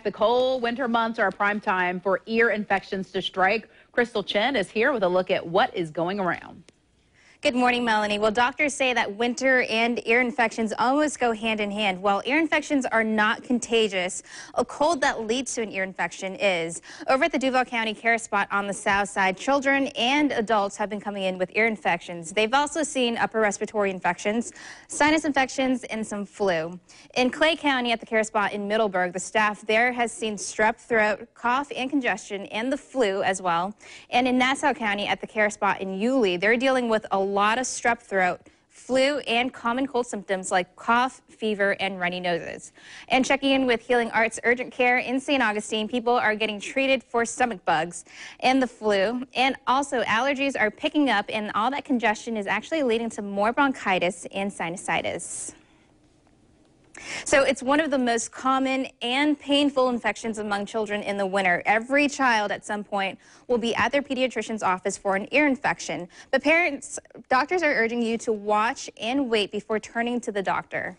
The cold winter months are a prime time for ear infections to strike. Crystal Chen is here with a look at what is going around. Good morning, Melanie. Well, doctors say that winter and ear infections almost go hand in hand. While ear infections are not contagious, a cold that leads to an ear infection is. Over at the Duval County Care Spot on the south side, children and adults have been coming in with ear infections. They've also seen upper respiratory infections, sinus infections, and some flu. In Clay County at the Care Spot in Middleburg, the staff there has seen strep throat, cough and congestion, and the flu as well. And in Nassau County at the Care Spot in Yulee, they're dealing with a lot of strep throat, flu, and common cold symptoms like cough, fever, and runny noses. And checking in with Healing Arts Urgent Care in St. Augustine, people are getting treated for stomach bugs and the flu. And also allergies are picking up, and all that congestion is actually leading to more bronchitis and sinusitis. So it's one of the most common and painful infections among children in the winter. Every child at some point will be at their pediatrician's office for an ear infection. But doctors are urging you to watch and wait before turning to the doctor.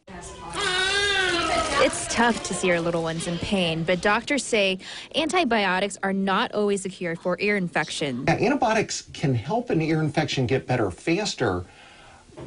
It's tough to see our little ones in pain, but doctors say antibiotics are not always a cure for ear infection. Antibiotics can help an ear infection get better faster.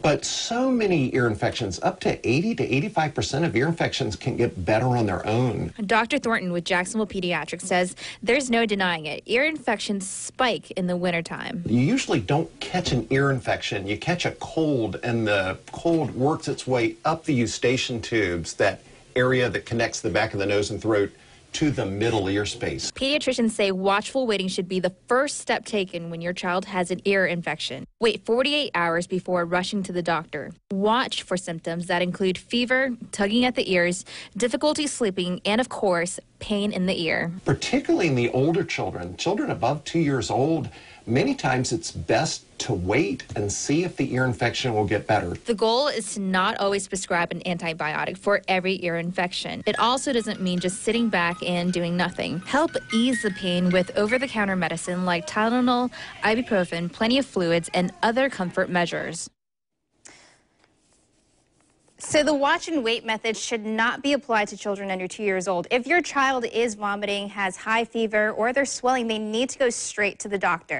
But so many ear infections, up to 80 to 85% of ear infections can get better on their own. Dr. Thornton with Jacksonville Pediatrics says there's no denying it. Ear infections spike in the wintertime. You usually don't catch an ear infection. You catch a cold, and the cold works its way up the eustachian tubes, that area that connects the back of the nose and throat to the middle ear space. Pediatricians say watchful waiting should be the first step taken when your child has an ear infection. Wait 48 hours before rushing to the doctor. Watch for symptoms that include fever, tugging at the ears, difficulty sleeping, and of course, pain in the ear. Particularly in the older children above 2 years old, many times it's best to wait and see if the ear infection will get better. The goal is to not always prescribe an antibiotic for every ear infection. It also doesn't mean just sitting back and doing nothing. Help ease the pain with over-the-counter medicine like Tylenol, ibuprofen, plenty of fluids, and other comfort measures. So the watch and wait method should not be applied to children under 2 years old. If your child is vomiting, has high fever, or they're swelling, they need to go straight to the doctor.